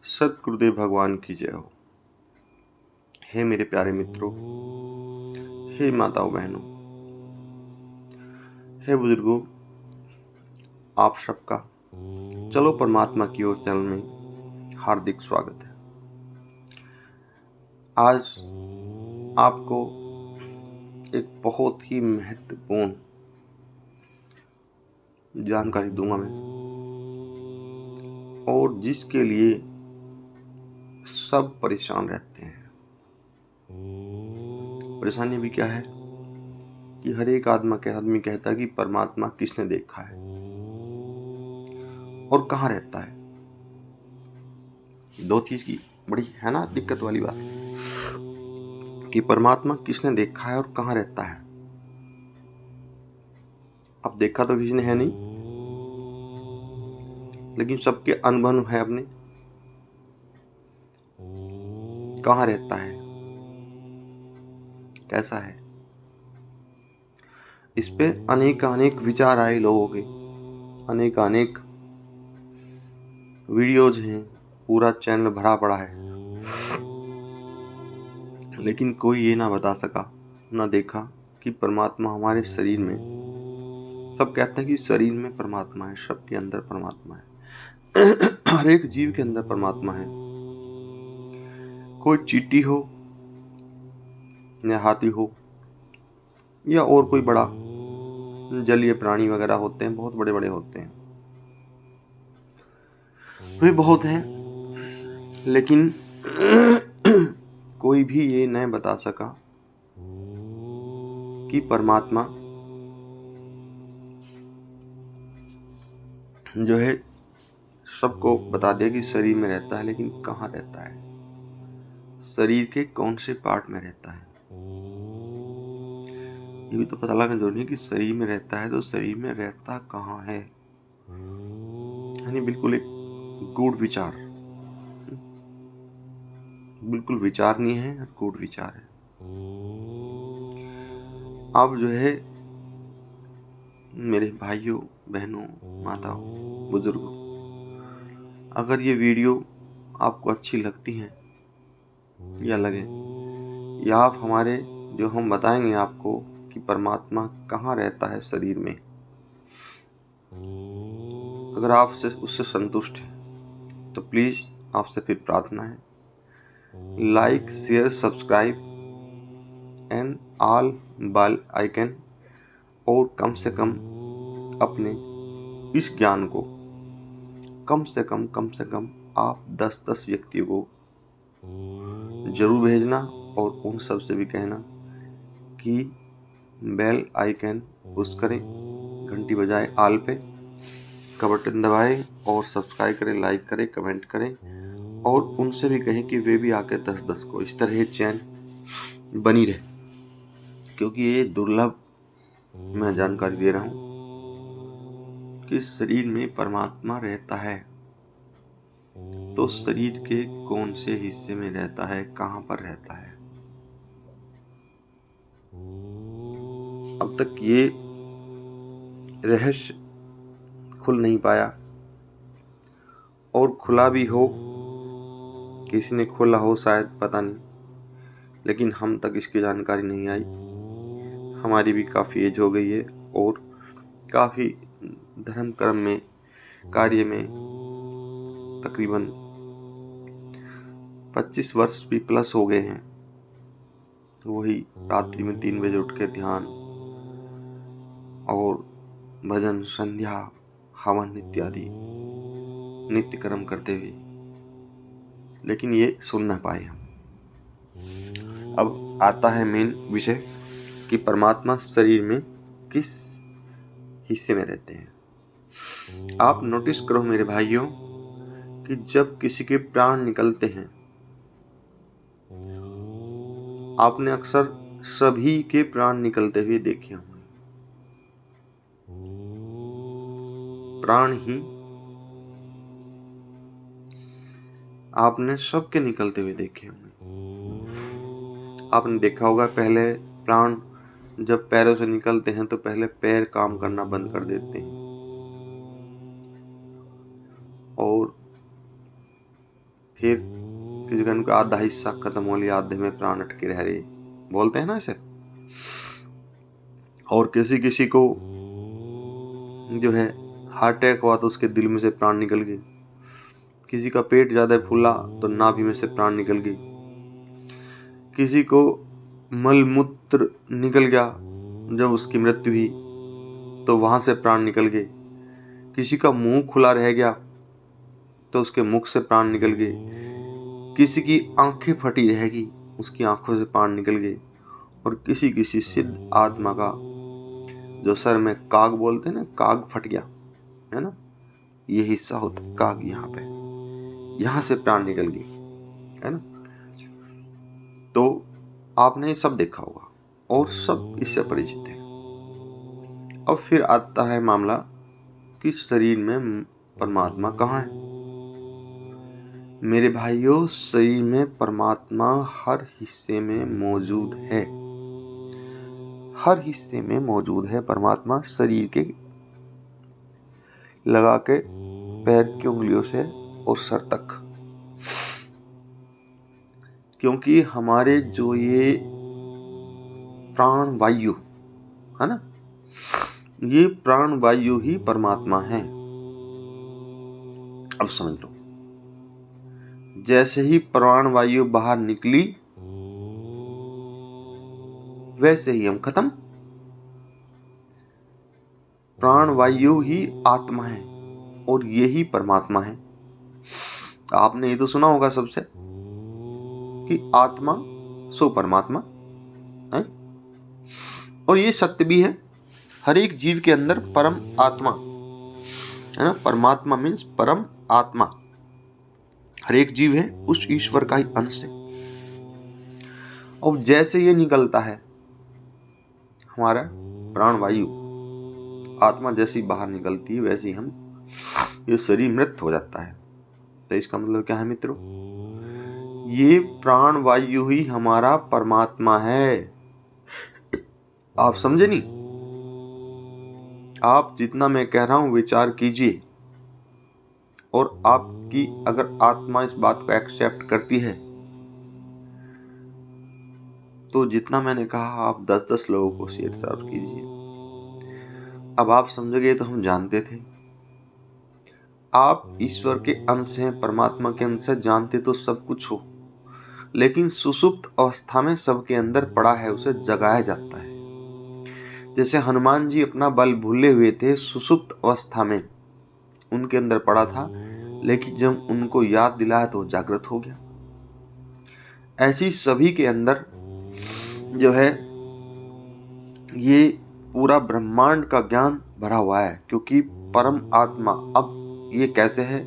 सद्गुरुदेव भगवान की जय हो। हे मेरे प्यारे मित्रों, हे माताओं बहनों, हे बुजुर्गों, आप सबका चलो परमात्मा की ओर चैनल में हार्दिक स्वागत है। आज आपको एक बहुत ही महत्वपूर्ण जानकारी दूंगा मैं, और जिसके लिए सब परेशान रहते हैं। परेशानी भी क्या है कि हर एक आदमी कहता है कि परमात्मा किसने देखा है और कहाँ रहता है। दो चीज की बड़ी है ना दिक्कत वाली बात कि परमात्मा किसने देखा है और कहाँ रहता है। अब देखा तो किसी ने है नहीं, लेकिन सबके अनुभव है अपने। कहाँ रहता है, कैसा है, इस पे अनेक विचार आए लोगों के, अनेक वीडियोज हैं, पूरा चैनल भरा पड़ा है, लेकिन कोई ये ना बता सका, ना देखा कि परमात्मा हमारे शरीर में। सब कहते हैं कि शरीर में परमात्मा है, सबके अंदर परमात्मा है। हर एक जीव के अंदर परमात्मा है। कोई चींटी हो या हाथी हो या और कोई बड़ा जलीय प्राणी वगैरह होते हैं, बहुत बड़े बड़े होते हैं, वे बहुत हैं, लेकिन कोई भी ये नहीं बता सका कि परमात्मा जो है सबको बता दिया कि शरीर में रहता है, लेकिन कहाँ रहता है, शरीर के कौन से पार्ट में रहता है, ये भी तो पता लगना जरूरी है कि शरीर में रहता है तो शरीर में रहता कहाँ है। यानी बिल्कुल एक गूढ़ विचार, बिल्कुल विचार नहीं है, गूढ़ विचार है। आप जो है मेरे भाइयों बहनों माताओं बुजुर्गों, अगर ये वीडियो आपको अच्छी लगती है या लगे, या आप हमारे जो हम बताएंगे आपको कि परमात्मा कहाँ रहता है शरीर में, अगर आप उससे संतुष्ट हैं तो प्लीज आपसे फिर प्रार्थना है, like share subscribe and all bell icon, और कम से कम अपने इस ज्ञान को कम से कम आप 10 व्यक्तियों को जरूर भेजना, और उन सब से भी कहना कि बेल आइकन पुश करें, घंटी बजाए ऑल पे का बटन दबाएं और सब्सक्राइब करें, लाइक करें, कमेंट करें, और उनसे भी कहें कि वे भी आके 10 को इस तरह चैन बनी रहे, क्योंकि ये दुर्लभ मैं जानकारी दे रहा हूँ कि शरीर में परमात्मा रहता है, तो शरीर के कौन से हिस्से में रहता है, कहाँ पर रहता है। अब तक ये रहस्य खुल नहीं पाया, और खुला भी हो, किसी ने खोला हो शायद, पता नहीं, लेकिन हम तक इसकी जानकारी नहीं आई। हमारी भी काफ़ी एज हो गई है और काफ़ी धर्म कर्म में, कार्य में तकरीबन 25 वर्ष भी प्लस हो गए हैं। वही रात्रि में 3 बजे उठ के ध्यान और भजन, संध्या, हवन इत्यादि नित्य कर्म करते हुए, लेकिन ये सुन ना पाए हम। अब आता है मेन विषय कि परमात्मा शरीर में किस हिस्से में रहते हैं। आप नोटिस करो मेरे भाइयों कि जब किसी के प्राण निकलते हैं, आपने अक्सर सभी के प्राण निकलते हुए देखे होंगे। प्राण ही आपने सबके निकलते हुए देखे होंगे। आपने देखा होगा पहले प्राण जब पैरों से निकलते हैं तो पहले पैर काम करना बंद कर देते हैं, और फिर किसी का उनका आधा हिस्सा खत्म हो लिया, आधे में प्राण अटके रह रहे, बोलते हैं ना ऐसे। और किसी किसी को जो है हार्ट अटैक हुआ तो उसके दिल में से प्राण निकल गए, किसी का पेट ज्यादा फूला तो नाभि में से प्राण निकल गई, किसी को मल मूत्र निकल गया जब उसकी मृत्यु हुई तो वहां से प्राण निकल गए, किसी का मुंह खुला रह गया तो उसके मुख से प्राण निकल गए, किसी की आंखें फटी रहेगी उसकी आंखों से प्राण निकल गए, और किसी किसी सिद्ध आत्मा का जो सर में काग बोलते हैं ना, काग फट गया है ना, ये हिस्सा होता है काग, यहाँ पे यहाँ से प्राण निकल गई है ना। तो आपने ये सब देखा होगा और सब इससे परिचित है। अब फिर आता है मामला कि शरीर में परमात्मा कहाँ है। मेरे भाइयों, शरीर में परमात्मा हर हिस्से में मौजूद है, हर हिस्से में मौजूद है परमात्मा, शरीर के लगा के पैर की उंगलियों से और सर तक। क्योंकि हमारे जो ये प्राण वायु है ना, ये प्राण वायु ही परमात्मा है। अब समझ लो, जैसे ही प्राण वायु बाहर निकली वैसे ही हम खत्म। प्राण वायु ही आत्मा है और यही परमात्मा है। आपने ये तो सुना होगा सबसे कि आत्मा सो परमात्मा है, और ये सत्य भी है। हर एक जीव के अंदर परम आत्मा है ना, परमात्मा मीन्स परम आत्मा, हर एक जीव है उस ईश्वर का ही अंश है। और जैसे ये निकलता है हमारा प्राण वायु, आत्मा जैसी बाहर निकलती है वैसे ही हम ये शरीर मृत हो जाता है। तो इसका मतलब क्या है मित्रों, ये प्राण वायु ही हमारा परमात्मा है। आप समझे नहीं? आप जितना मैं कह रहा हूं विचार कीजिए, और आपकी अगर आत्मा इस बात को एक्सेप्ट करती है तो जितना मैंने कहा आप 10-10 लोगों को शेयर कीजिए। अब आप समझोगे तो हम जानते थे, आप ईश्वर के अंश हैं, परमात्मा के अंश हैं, जानते तो सब कुछ हो, लेकिन सुसुप्त अवस्था में सबके अंदर पड़ा है, उसे जगाया जाता है। जैसे हनुमान जी अपना बल भूले हुए थे, सुसुप्त अवस्था में उनके अंदर पड़ा था, लेकिन जब उनको याद दिलाया तो जागृत हो गया। ऐसी सभी के अंदर जो है ये पूरा ब्रह्मांड का ज्ञान भरा हुआ है, क्योंकि परम आत्मा, अब ये कैसे है,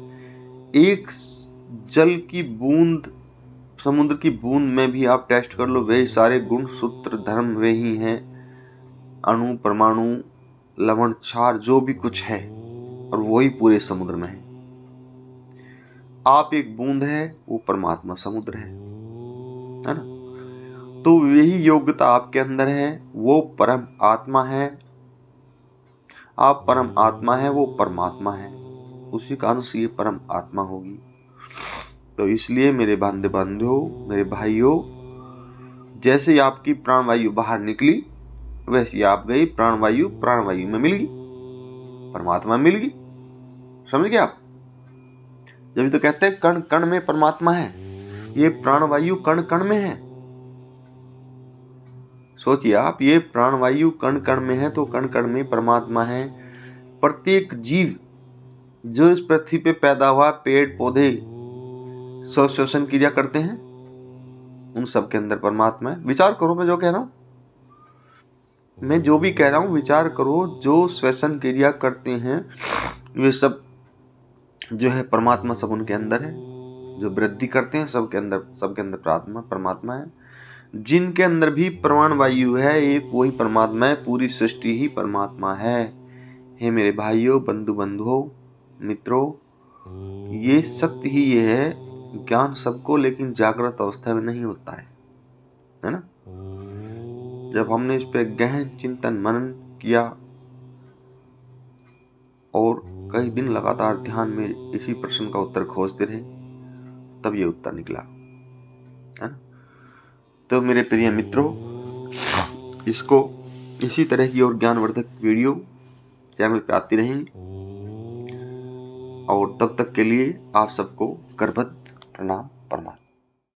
एक जल की बूंद, समुद्र की बूंद में भी आप टेस्ट कर लो, वही सारे गुण सूत्र धर्म वे ही हैं, अणु परमाणु लवण क्षार जो भी कुछ है, और वही पूरे समुद्र में है। आप एक बूंद है, वो परमात्मा समुद्र है ना। तो यही योग्यता आपके अंदर है, वो परम आत्मा है, आप परम आत्मा है, वो परमात्मा है, उसी का अंश ये परम आत्मा होगी। तो इसलिए मेरे बंधुओं, मेरे भाइयों, जैसे ही आपकी प्राणवायु बाहर निकली वैसे आप गई प्राणवायु में मिल गई, परमात्मा मिल गई। समझ गए आप? जब तो कहते हैं कण कण में परमात्मा है, ये प्राणवायु कण कण में है। सोचिए आप, ये प्राणवायु कण कण में है तो कण कण में परमात्मा है। प्रत्येक जीव जो इस पृथ्वी पे पैदा हुआ, पेड़ पौधे श्वसन क्रिया करते हैं, उन सब के अंदर परमात्मा है। विचार करो, मैं जो कह रहा हूं, मैं जो भी कह रहा हूं विचार करो, जो श्वसन क्रिया करते हैं वे सब जो है परमात्मा सब उनके अंदर है। जो वृद्धि करते हैं सबके अंदर परमात्मा है। जिनके अंदर भी प्राण वायु है एक वही परमात्मा है, पूरी सृष्टि ही परमात्मा है। हे मेरे भाइयों, बंधुओं, मित्रों, ये सत्य ही ये है। ज्ञान सबको लेकिन जागृत अवस्था में नहीं होता है ना। जब हमने इस पे गहन चिंतन मनन किया और कई दिन लगातार ध्यान में इसी प्रश्न का उत्तर खोजते रहे, तब ये उत्तर निकला, है ना। तो मेरे प्रिय मित्रों, इसको इसी तरह की और ज्ञानवर्धक वीडियो चैनल पे आती रहेंगी, और तब तक के लिए आप सबको करबद्ध प्रणाम प्रणाम।